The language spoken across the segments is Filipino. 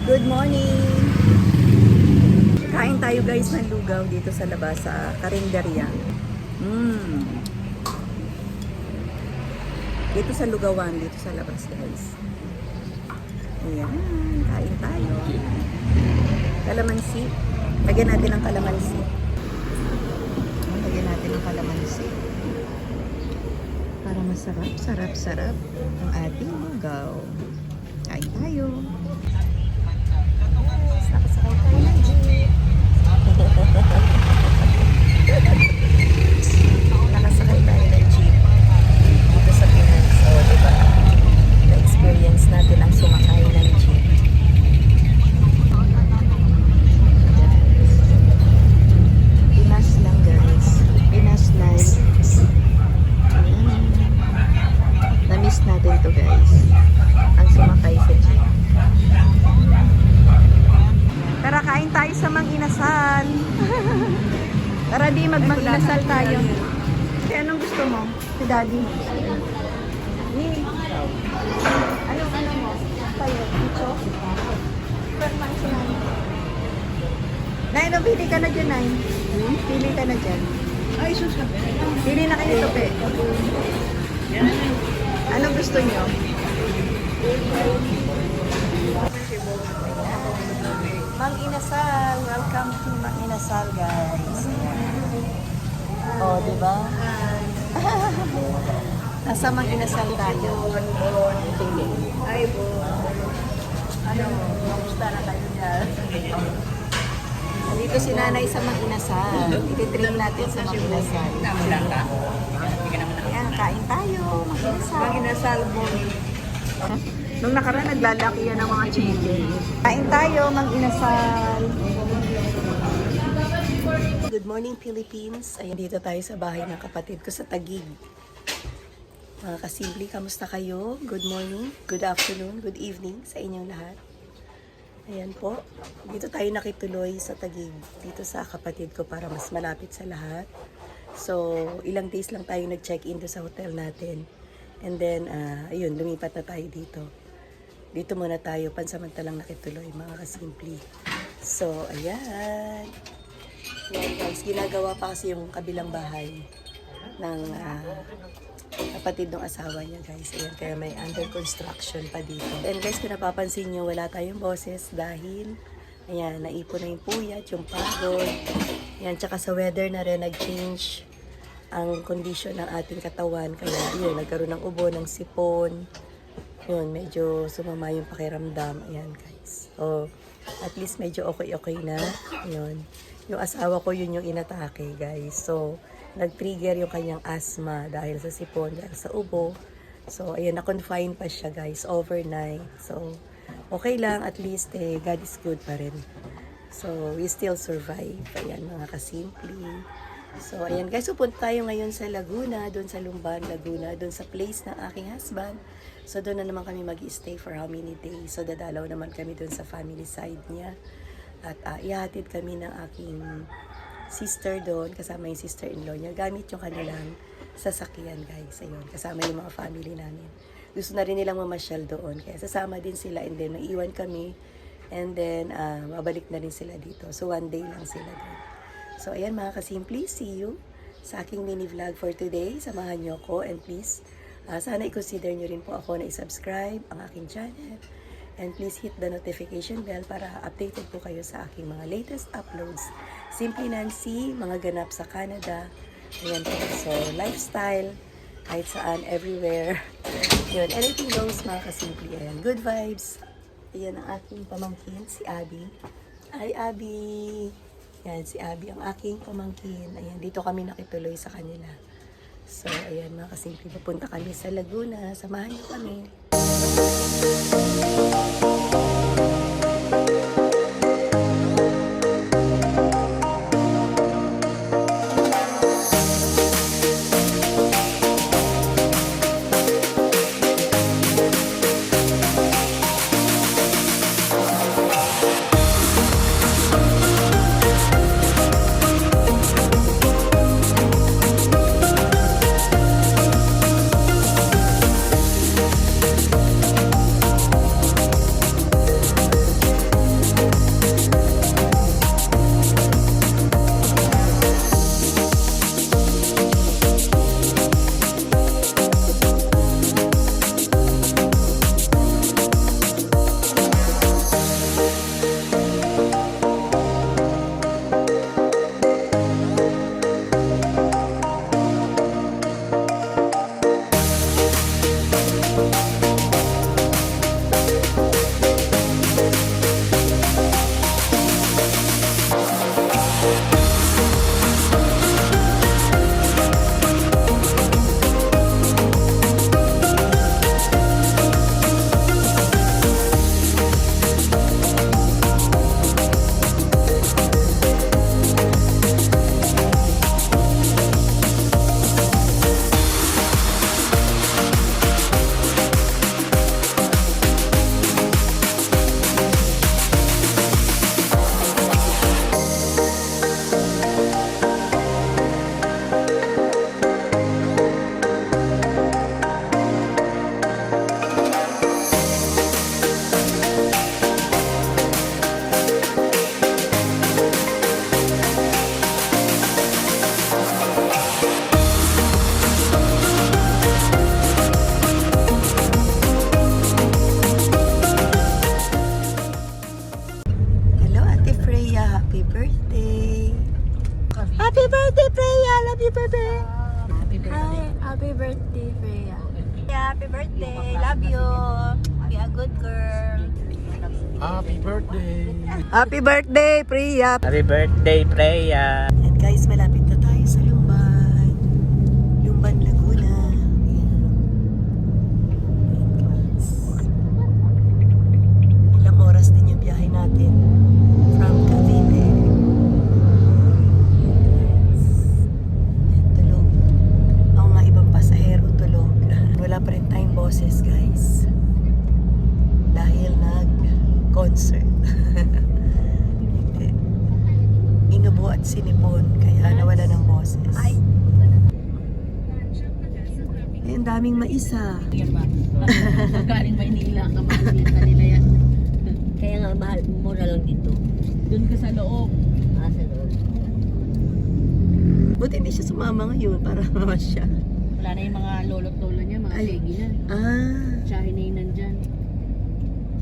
Good morning! Kain tayo guys ng lugaw dito sa labas sa Karinderya. Dito sa lugawan, dito sa labas guys. Ayan, kain tayo. Kalamansi. Lagyan natin ng kalamansi. Lagyan natin ng kalamansi. Para masarap, sarap ang ating lugaw. Kain tayo. Nakasakay tayo ng jeep. Nakasakay tayo ng jeep dito sa Pinas. So, diba? Na-experience natin ang sumakay ng jeep. Pinas lang guys. Pinas life. Na-miss natin to guys. Ang sumakay sa jeep. Tara, kain tayo sa Mang Inasal. Tara, di mag-inasal tayo. Kaya anong gusto mo? Si Daddy. Anong mo? Tayo, ito. Perman si Nay. Nay, no, pili ka na dyan, Nay. Pili ka na dyan. Ay, susabi. Pili na kayo, Tope. Anong gusto nyo? Mang Inasal, welcome to Mang Inasal guys. Oh, di ba? Nasa Mang Inasal tayo. Ay po. Ano, kamusta na kayo dyan? Dito si Nanay sa Mang Inasal. Ititrain natin sa Mang Inasal. Namulan ka? Ayan, kain tayo. Mang Inasal. Mang Inasal mo. Nung nakaraan, naglalaki yan ng mga chicken. Kain tayo, Mang Inasal. Good morning, Philippines. Ayan, dito tayo sa bahay ng kapatid ko sa Taguig. Mga kasimple, kamusta kayo? Good morning, good afternoon, good evening sa inyong lahat. Ayan po, dito tayo nakituloy sa Taguig, dito sa kapatid ko para mas malapit sa lahat. So, ilang days lang tayo nag-check-in sa hotel natin. And then, ayun, lumipat na tayo dito. Dito muna tayo, pansamantalang nakituloy, mga kasimple. So, ayan. Ayan guys, ginagawa pa kasi yung kabilang bahay ng kapatid ng asawa niya guys. Ayan, kaya may under construction pa dito. And guys, kung napapansin nyo, wala tayong boses dahil, ayan, naipon na yung puyat, yung pagod. Ayan, tsaka sa weather na rin, nag-change ang kondisyon ng ating katawan. Kaya yun, nagkaroon ng ubo, ng sipon. Yun, medyo sumama yung pakiramdam. Ayan guys. So, at least medyo okay na. Yun. Yung asawa ko, yun yung inatake guys. So, nag-trigger yung kanyang asthma dahil sa sipon, dahil sa ubo. So, ayan, na-confine pa siya guys, overnight. So, okay lang, at least God is good pa rin. So, we still survive. Ayan, mga kasimple. So, ayan guys, pupunta tayo ngayon sa Laguna, doon sa Lumban, Laguna, doon sa place ng aking husband. So, doon na naman kami mag-stay for how many days. So, dadalaw naman kami doon sa family side niya. At ihatid kami ng aking sister doon, kasama yung sister-in-law niya, gamit yung kanilang sasakyan guys. Ayun, kasama yung mga family namin. Gusto na rin nilang mamasyal doon, kaya sasama din sila and then maiwan kami and then mabalik na rin sila dito. So, one day lang sila doon. So, ayan mga kasimple, see you sa aking mini vlog for today. Samahan niyo ako and please, sana i-consider niyo rin po ako na i-subscribe ang aking channel. And please hit the notification bell para updated po kayo sa aking mga latest uploads. Simply Nancy, mga ganap sa Canada. Ayan po. So, lifestyle, kahit saan, everywhere. Yun, anything goes mga kasimple. Ayan, good vibes. Ayan ang aking pamangkin, si Abby. Hi, Abby! Ayan, si Abby ang aking pamangkin. Ayan, dito kami nakituloy sa kanila. So, ayan mga kasimple, papunta kami sa Laguna. Samahan niyo kami. birthday. Happy birthday, Freya! Love you, baby! Happy birthday, Freya. Happy birthday. Love you. Be a good girl. Happy birthday! Happy birthday, Freya! Happy birthday, Freya! And guys, malapit na tayo sa Lumban. Lumban, Laguna. Ayan. Ayan, guys. Ilang oras din yung biyahe natin from Cavite. Ayan, guys. Ayan, tulog. Ako nga ibang pasahero tulog. Wala pa rin tayong boses, guys. Dahil nag-concert. Hindi. Inubo at sinipon, kaya nawala ng boses. Ay, ang daming maisa. Galing Maynila ka, makikita nila yan. Kaya nga, mahal, mura lang dito. Doon ka sa loob. Sa loob. Buti hindi siya sumama ngayon para mamasya. Wala na yung mga lolo't lolo niya, mga Ay. legi na. Ah, Siyahin na yun nandyan.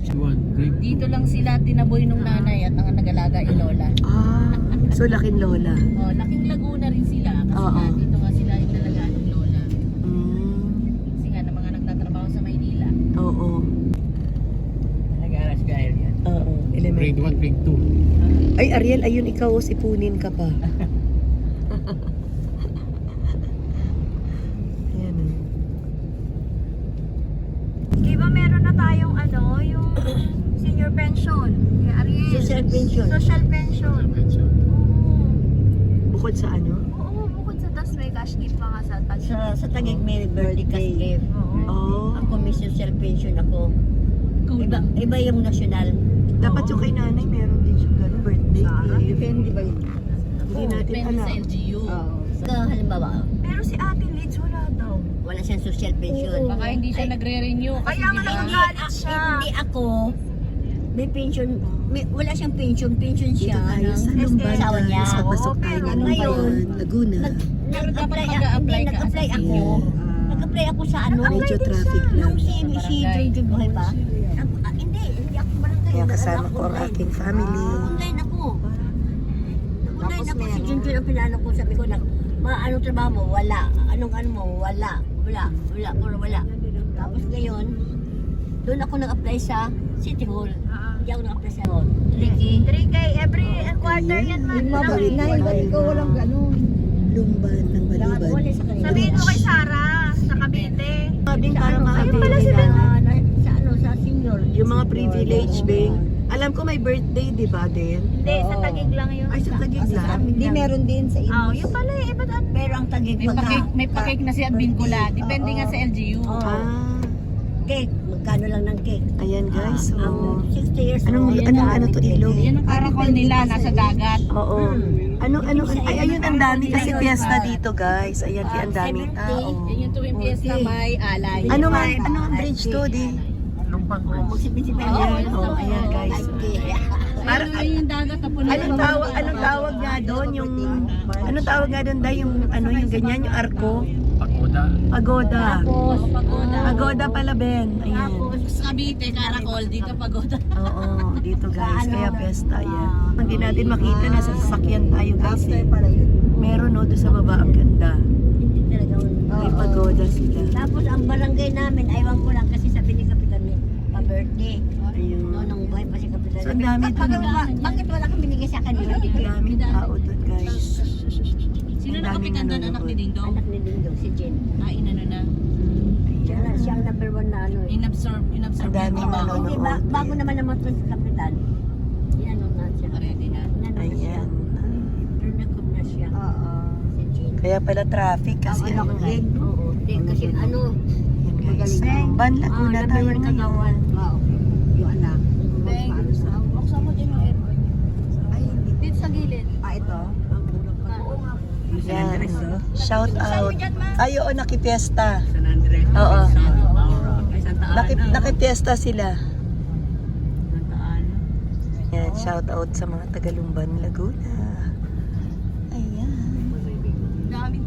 Grade Dito lang sila tinaboy nung nanay at ang nag-alaga yung lola. so laking lola. Oh, laking Laguna rin sila. Kasi Oo. nga, dito nga sila yung nalaga ng lola. Mm, Kasi nga, ng mga nagtatrabaho sa Maynila. oo. Nag-aras ka yan. Oo, element. 1, grade 2. Ay, Ariel, ayun ikaw, sipunin ka pa. Ayan o. Di ba meron na tayong yung senior pension? Kay Ariel. Social pension. Social pension. Oo. Bukod sa ano? Oo, bukod sa tas may cash gift pa nga sa tag. Sa Taguig may birthday cash gift. Oo. Oh, Ako may social pension ako. Ikaw Iba, lang. iba yung national. dapat yung kay nanay meron din siyang gano'n birthday. Depende ba yun? Hindi natin Depende sa alam. LGU. Halimbawa, Pero si Ate Liz wala daw. wala siyang social pension. Baka hindi siya nagre-renew. Kasi Kaya nga di ba, nagagalit siya. Hindi ako. May pension. Wala siyang pension. Pension Dito siya. tayo sa ng Lumban, asawa niya. guys. Papasok Oo, tayo pero ng ngayon, Lumban, Laguna. Pero dapat Nag-apply mag-a-apply ka nag-apply as a ako. senior. Nag-apply ako sa ano. Medyo traffic lang. Nung si barangay. Junjun Buhay pa. Hindi ako barangay. Kaya kasama Nag-apply ko ang online. aking family. Online ako. Online ako si Junjun ang pinano ko. Sabi ko na, anong trabaho mo? Wala. Anong ano mo? Wala. Puro wala. Tapos ngayon, doon ako nag-apply sa City Hall. Hindi ako nag-apply sa Hall. Ricky. 3K every quarter yan man. Ikaw walang ganun. Lumban ng Baliban. Wala sa kanila. Sabihin mo kay Sarah sa Cavite. Sabing para Ayun pala si makabili Ben. Sa ano, sa senior. yung mga privilege, Bing. Alam ko may birthday, di ba, din? Hindi, sa Taguig lang yun. Ay, sa Taguig lang. Hindi, meron din sa Oh, yun pala eh. Iba't ano? Pero ang Taguig may pa-cake na si Advincula. Depende nga sa LGU. Ah, cake. Magkano lang ng cake? ayan guys. So, Ang 60 years Anong- old. anong ano to, ilog? Yan ang karakol nila, nasa dagat. oo. Ay, ayun, ang dami kasi fiesta dito, guys. Ayan, kaya ang daming tao. Yan yung tuwing fiesta, may alay. Ano ang bridge to, di? Magsipin-sipin Ayan, ayan, guys. Parang yung dagat na puno. Anong tawag nga doon? Anong tawag nga doon, dahil yung ganyan, yung arko? Pagoda. Pagoda. Pagoda. Pagoda pala, Ben. Ayan. Sa Cavite, karakol, dito pagoda. Oo, dito guys. Kaya fiesta, yan. Hindi natin makita, nasa sasakyan tayo guys eh. Meron no, doon sa baba, ang ganda. May pagoda sila. Tapos ang barangay namin, aywan ko lang kasi sabi ni Kapitan may pa-birthday. Ayun. Noon nung buhay pa si Kapitan. So, ang dami doon. Bakit wala kang binigay sa akin? Ang daming tao doon guys. Sino Ang na daming kapitan doon, anak ni nanonood. Dingdong? Anak ni Dingdong, si Jen. Inano na. Siya ang number 1 na ano eh. Inabsorb Ang daming yung trabaho. Hindi ba, nanonood. bago naman naman ito si Kapitan. Yan na siya. Ready na. Inano na siya. Ayan. Renekom na siya. Si Jen. Kaya pala traffic kasi ano nga. Oo. Hindi, kasi ano, Yan guys. Ban Laguna number tayo 1 ngayon. kagawan. Yung anak. Buksan mo din yung aircon. Dito sa gilid. Ito. Yan. Shout out. Ay, oo, nakipiesta. San Andres. Oo. Ay, Santa Ana. Nakipiesta sila. Yan, shout out sa mga taga-Lumban, Laguna. Ayan. Daming.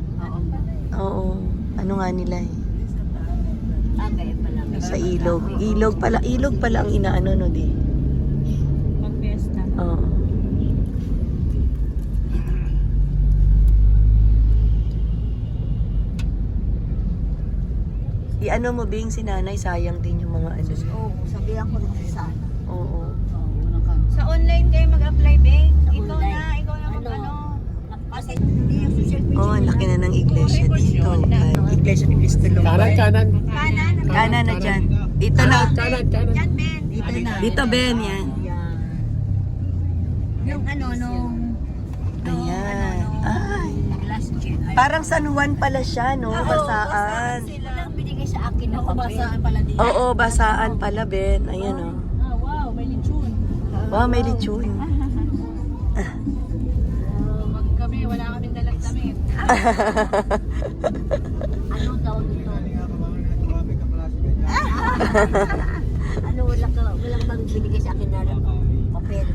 Oo. Ano nga nila eh. Kaya pala. Sa ilog. Ilog pala ang inaano no di. Pag-fiesta. Oo. ano mo, Bing, si nanay, sayang din yung mga ano. Oo, sabihan ko na si sana. Oo. Sa online kayo mag-apply, Beng. Ikaw Online. na, ikaw na Ano? mag-ano. Kasi hindi yung social media. Oh, ang laki na ng iglesia dito. Iglesia ni Cristo Kanan, Lumban. kanan. Kanan. Kanan na dyan. Dito na. Kanan, kanan. Yan, Ben. Dito na. Dito, Ben, yan. Yan. Yung ano, nung Ayan. Ay. last year. Parang San Juan pala siya, no? Basaan. Sila lang binigay sa akin na Ako papel. basaan pala din. Oo, basaan pala, Ben. Ayan, oh. Ah, wow, may lechon. Wow, may lechon. Wag kami, wala kaming dalang damit. Ano daw nito? Ano, walang bang binigay sa akin na papel.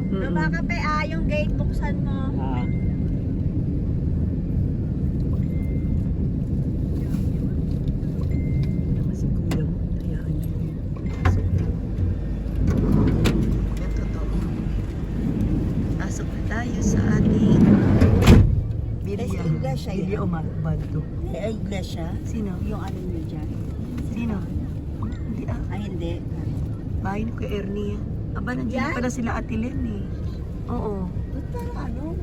Baba ka pe, yung gate, buksan mo. Si kuya mo, hayaan niyo. Pasok na. Yan, totoo. Pasok na tayo sa ating Sa iglesia yan. Bilya o Baldo. Eh, iglesia? Sino? Yung ano nyo dyan? Sino? Hindi ah. Ay, hindi. Bahay ni Kuya Ernie. Aba, nandiyan na pala sila Ate Len eh. Oo. Ito, ano?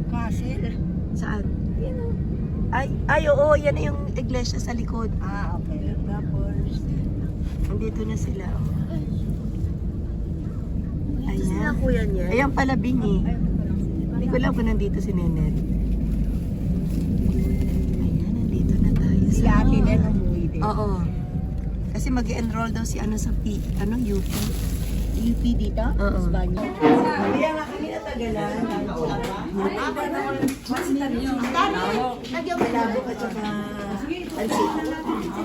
Castle. Saan? Yan o. Ay, oo. Yan na yung iglesia sa likod. Ah, okay. Tapos, Nandito na sila. Oh. sila Ayan. kuya niya. Ayan pala Bing eh. Hindi ko alam kung nandito si Nenel. Ayan, nandito na tayo Si sa... ate din umuwi din. Oo. Kasi mag-enroll daw si ano sa UP. UP dito? Oo. Sa banyo. Kaya nga kami natagalan. Malabo ka tsaka pansit.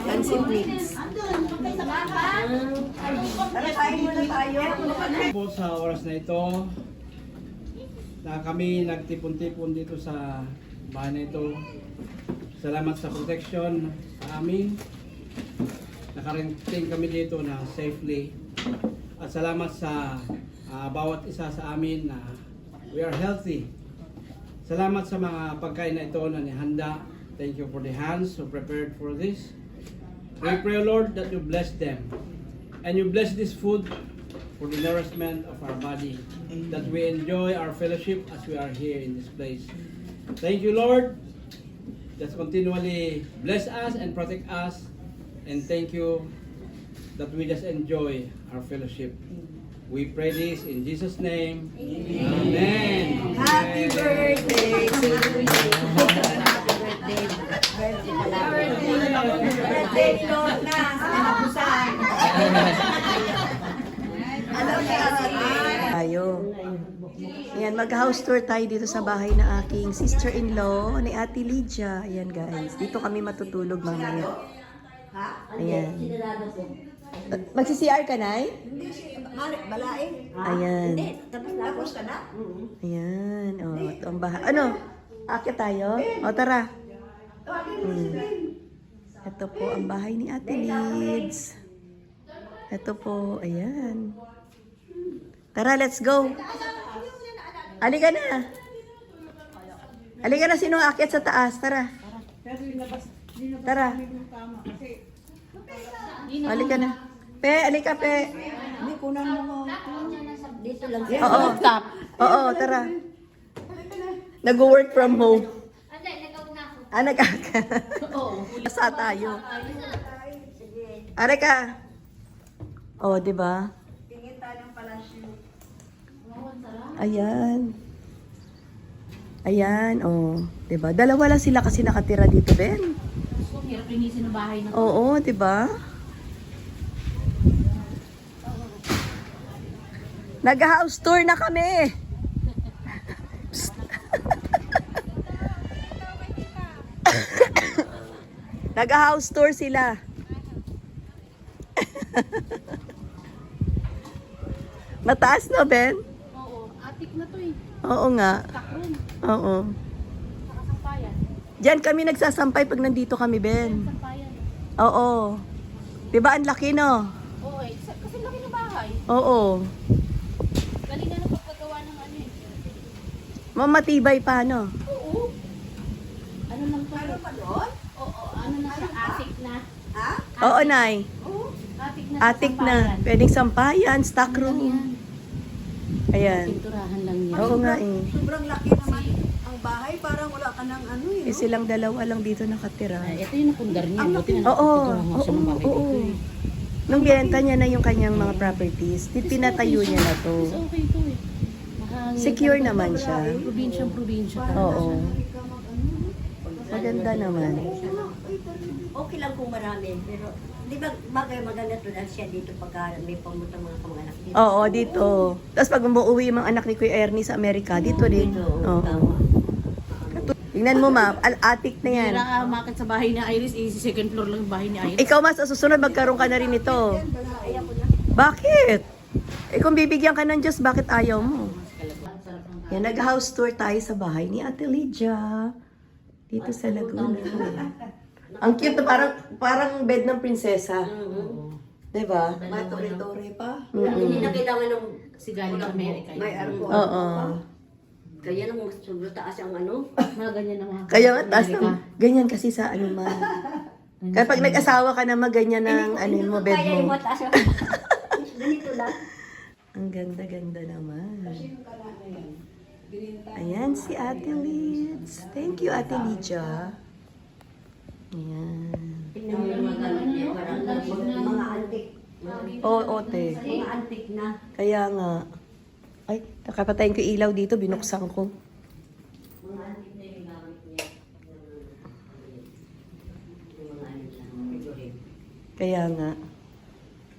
Pansit mix. Tara, kain muna tayo. Po sa oras na ito na kami nagtipon-tipon dito sa bahay na ito. Salamat sa protection sa amin. Nakarating kami dito na safely. At salamat sa bawat isa sa amin na we are healthy. Salamat sa mga pagkain na ito na nihanda. Thank you for the hands who prepared for this. We pray, Lord, that you bless them. And you bless this food for the nourishment of our body. That we enjoy our fellowship as we are here in this place. Thank you, Lord. Just continually bless us and protect us. And thank you that we just enjoy our fellowship. We pray this in Jesus' name. Amen. Happy birthday to you. Birthday ni Lorna sa kinabusan. Alam niya tayo. Ayan, mag-house tour tayo dito sa bahay na aking sister-in-law ni Ate Lydia. Ayan guys, dito kami matutulog mamaya. Ayan. Magsi-CR ka, Nay? Balae. Ayan. Tapos ka na? Ayan. O, ito ang bahay. Ano? Akit tayo? O, tara. Ito po ang bahay ni Ate Lids. Ito po. Ayan. Tara, let's go. Halika na. Halika na. Sino aakyat sa taas? Tara. Tara. Halika na. Pe, halika, Pe. Hindi, kunan mo. Dito lang. Oo. Oo, tara. Nag-work from home. Ah, nag-aka. Basa tayo. Are ka. Oh, di ba? Ayan. Ayan, oh. Di ba? Dalawa lang sila kasi nakatira dito, Ben. So, hirap linisin ang bahay na. Oo, di ba? Nag-house tour na kami. Nag-house tour sila. Mataas na, Ben? Oo, atik na to eh. Oo nga. Takroom, Oo. nakasampayan. Diyan kami nagsasampay pag nandito kami, Ben. Sampayan. Oo. Diba ang laki, no? Oo eh, kasi laki ng bahay. Oo. Galing na ng pagkagawa ng ano eh. Mamatibay pa, no? Oo. Ano lang to? Ano pa doon? Oo, Oo, Nay. Atik na. Atik na. Pwedeng sampayan, stock room. Ayan. Pinturahan lang yan. Oo nga eh. Sobrang laki naman ang bahay. Parang wala ka ng ano eh. Eh, silang dalawa lang dito nakatira. Ito yung napundar niya. Buti na Oo, nakapinturahan nga siya ng bahay oo. dito eh. Nung binenta niya na yung kanyang mga properties, pinatayo niya na to. So, okay ito eh. Mahangin. Secure naman siya. Probinsya. Oo. Maganda naman. Okay lang kung marami, pero di ba maganda to lang siya dito pagka may pamutang mga panganak dito. Oo, dito. Tapos pag umuwi yung mga anak ni Kuya Ernie sa Amerika, dito din. Oo. Tingnan mo, ma, attic na yan. Kaya makit sa bahay ni Iris, second floor lang yung bahay ni Iris. Ikaw, mas sa susunod, magkaroon ka na rin ito. Bakit? Eh kung bibigyan ka ng Diyos, bakit ayaw mo? Yan, nag-house tour tayo sa bahay ni Ate Lydia. Dito sa Laguna. Ang cute, parang bed ng prinsesa. Diba? Matore-tore pa. Hindi na kailangan ng Kasi galing Amerika. May arko. Oo. kaya lang sobrang taas ang ano. Mga ganyan na mga. Kaya nga, taas ng, ganyan kasi sa ano man. Kaya pag nag-asawa ka naman, ganyan ang ano mo, bed Kaya yung mo. mataas yung ganito lang. Ang ganda-ganda naman. Ayan si Ate Lids. Thank you, Ate Lydia. Ayan. Tingnan mo yung mga gamit niya. Parang mga antik. Oo, te. Mga antik na. Kaya nga. Ay, nakapatayin ko ilaw dito, binuksan ko. Mga antik na yung gamit niya. Yung mga ano siya, mga figurine. Kaya nga.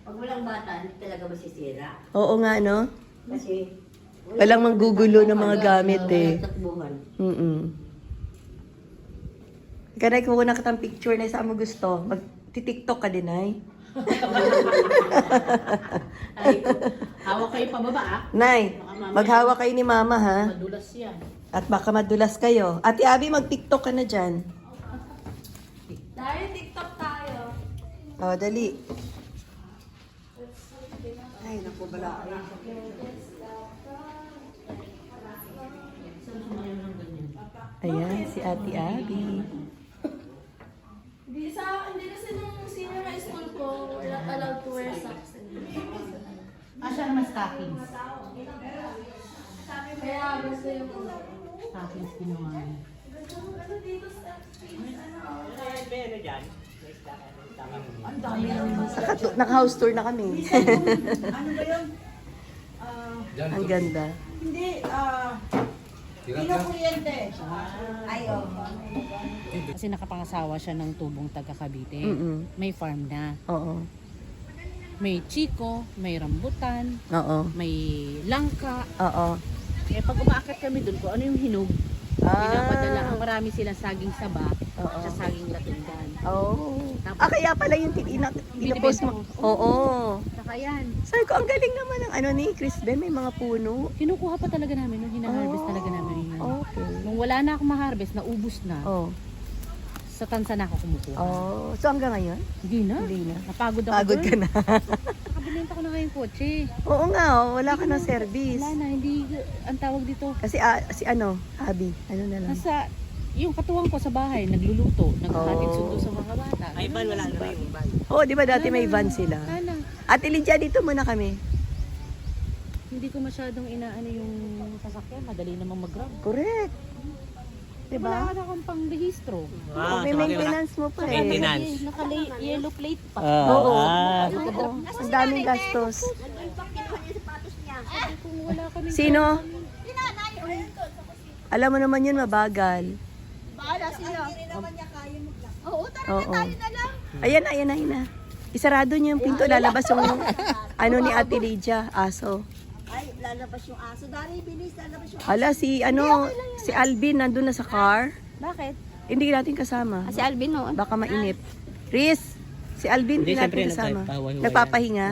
Pag walang bata, hindi talaga masisira. Oo nga, no? Kasi Walang manggugulo ng mga gamit eh. walang takbuhan. Kanay ko na kitang picture na saan mo gusto. Mag-tiktok ka din ay. Ay, hawak kayo pababa ah. Nay, maghawa kayo ni Mama ha. Madulas yan. At baka madulas kayo. Ate Abby, mag-tiktok ka na dyan. Dahil TikTok tayo. O, dali. Ay, naku, bala. Ayan, si Ate Abby. Hindi kasi nung senior high school ko, we're not allowed to wear socks. Siya naman stockings. Kaya gusto yung Stockings ginawa niya. Naka-house tour na kami. Ang ganda. Kasi nakapangasawa siya ng tubong taga Cavite. Mm-mm. May farm na. Oo. May chiko, may rambutan, Oo. may langka. Oo. Eh pag umaakit kami dun, kung ano yung hinog, pinapadala. Ang marami silang saging saba, Oo. sa saging latundan. Oh. Kaya pala yung pinapost mo. Oo. Saka yan, Sabi ko, ang galing naman ng ano ni Chris Ben, may mga puno. kinukuha pa talaga namin, nung hinaharvest talaga namin yun. Okay. Nung wala na akong maharvest, naubos na, Oh. sa tansa na ako kumukuha. Oh. So hanggang ngayon? Hindi na. Hindi na. Napagod ako Pagod dun. ka na. Nakabinenta ko na ngayong kotse. Oo nga, oh, wala ka ng service. Wala na, hindi, ang tawag dito, Kasi si ano, Abby, ano na lang. nasa, yung katuwang ko sa bahay, nagluluto, naghahatid Oh. sundo sa mga bata. Ay, ban, wala na ba yung ban? Oo, di ba dati may van sila? Sana. Ate Lydia, dito muna kami. Hindi ko masyadong inaano yung sasakyan, madali namang mag-grab. Correct. Diba? Wala ka na akong pang-rehistro. Oh, may maintenance mo pa eh. Maintenance. Naka-yellow plate pa. Oo. Ah. Oo. Ang daming gastos. Kung wala kami. Sino? Alam mo naman yun, mabagal. Oo. Ayan na. Isarado niyo yung pinto, lalabas yung ano ni Ate Lydia, aso. Ay, lalabas yung aso. Dari, bilis, lalabas yung aso. Hala, si Alvin nandun na sa car. Bakit? Hindi natin kasama. Si Alvin noon. Baka mainip. Riz, si Alvin hindi natin kasama. Nagpapahinga.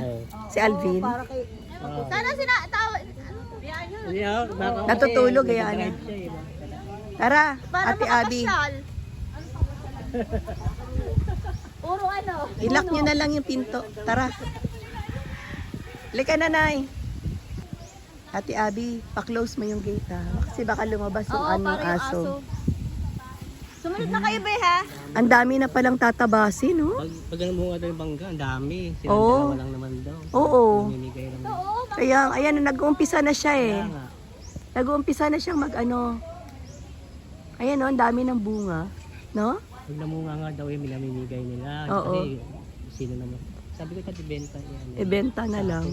Si Alvin. Para kay... Sana sinatawa. Natutulog, gayaan. Tara, Ate Abby. Puro ano. Ilock nyo na lang yung pinto. Tara. Lika na, Nay. Ate Abby, pa-close mo yung gate ha. Kasi baka lumabas yung Oo, ano para yung aso. Sumunod na kayo, be, ha? Ang dami na palang tatabasin, no? Pag namunga daw yung bangga, ang dami. Sila Oo. dalawa lang naman daw. Oo. Namimigay lang. Kaya, ayan, nag-uumpisa na siya eh. Kaya nga. Nag-uumpisa na siyang mag-ano. Ayan, no? Ang dami ng bunga. No? Pag namunga nga daw yung namimigay nila. Oo. Kasi sino naman. Sabi ko ibenta yan. Ibenta na lang.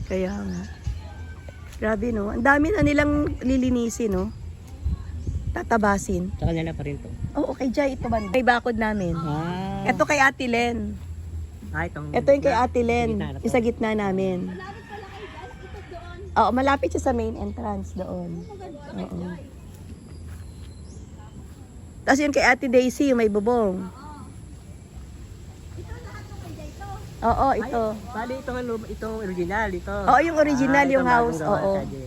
Kaya nga. Grabe, no? Ang dami na nilang lilinisin, no? Tatabasin. Sa kanila pa rin to. Oo, kay Jai, ito ba? May bakod namin. Ah. Ito kay Ate Len. Itong. Ito yung kay Ate Len. Yung sa gitna namin. Oo, malapit siya sa main entrance doon. Oo. Tapos yun kay Ate Daisy, yung may bubong. Oo, ito. Bali itong original, ito. Oo, yung original, yung itong house. bagong gawa Oo. sa Jay.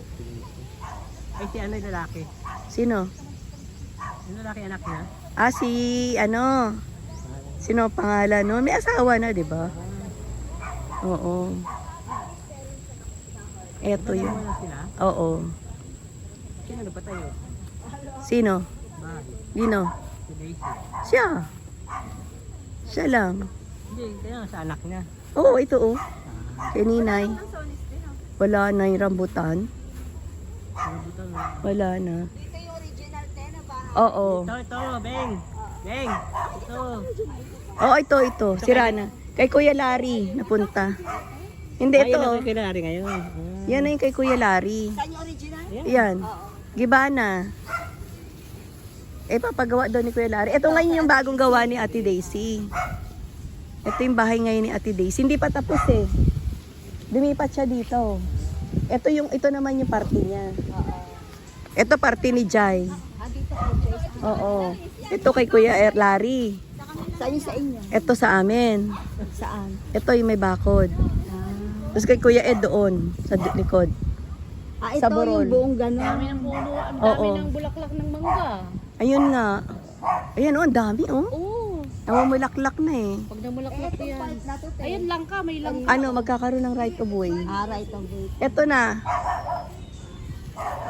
Ay, si ano yung lalaki? Sino? Yung lalaki anak niya? Ah, si ano? Sino ang pangalan? No? May asawa na, di ba? Oo. Eto yun. Wala sila? Oo. Sino nagpatay yun? Sino? Bahay. Dino? Si Daisy. Siya. Siya lang. Hindi, kaya sa anak niya. Oo, ito oh. Kay Ninay. Wala na yung rambutan. Nabutan na. Wala na. Oo. Ito, Beng. Beng. Ito. Oo, ito. Sira na. Kay Kuya Larry napunta. Hindi Ay, ito. yun Oh. ang kinari ngayon. Ah. Yan na yung kay Kuya Larry. Saan yung original? Yan. Gibana. Papagawa doon ni Kuya Larry. Ito ngayon yung bagong gawa ni Ate Daisy. Ito yung bahay ngayon ni Ate Daisy. Hindi pa tapos eh. Lumipat siya dito. Ito naman yung party niya. Ito party ni Jai. Oo. Ito kay Kuya Larry. Saan yung sa inyo? Ito sa amin. Saan? Ito yung may bakod. Tapos kay Kuya Ed doon, sa likod. Ah, ito Sa Borol. yung buong gano'n. Dami ng puno, ang Oo. dami ng bulaklak ng mangga. Ayun nga. Ayan oh, ang dami oh. Oo, Namumulaklak na eh. pag namulaklak yan. Ayun, langka, may langka. Ano, magkakaroon ng right of way. Ah, right of way. Ito na.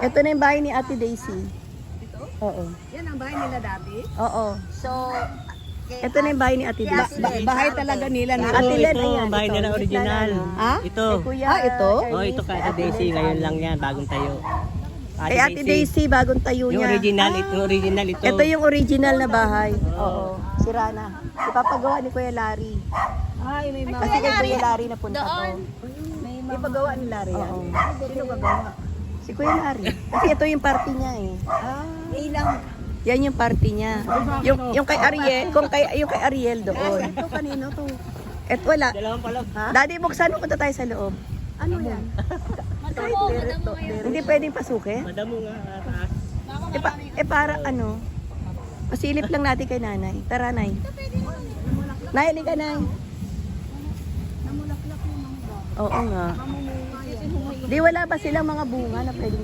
Ito na yung bahay ni Ate Daisy. Oo. Yan ang bahay nila dati? Oo. So, Ito na yung bahay ni Ate Daisy. bahay talaga nila na. Ate Len, ito, ayan. bahay ito, nila gitna original. namin. Ha? Ito. Kay Kuya, ito? Oh, ito kay Ate Daisy. Ngayon lang yan, bagong tayo. Kay Ate Daisy, bagong tayo Yung niya. original, yung original ito. Ito yung original na bahay. Oo. Sira na. Ipapagawa ni Kuya Larry. Ay, may mga... Kasi kay Kuya Larry napunta to. Ipagawa ni Larry yan. Oo. Sino gagawa? Si Kuya Larry. Kasi ito yung party niya eh. Ilang... Yan yung party niya. Yung kay Ariel, yung kay Ariel doon. Ito kanino to? Et wala. Dalawang pala. Daddy, buksan mo, punta tayo sa loob. Ano yan? Hindi pwedeng pasukin. Madamo nga, taas. Para ano, pasilip lang natin kay nanay. Tara, nay. Nay, halika, nay. Oo nga. Di wala ba silang mga bunga na pwedeng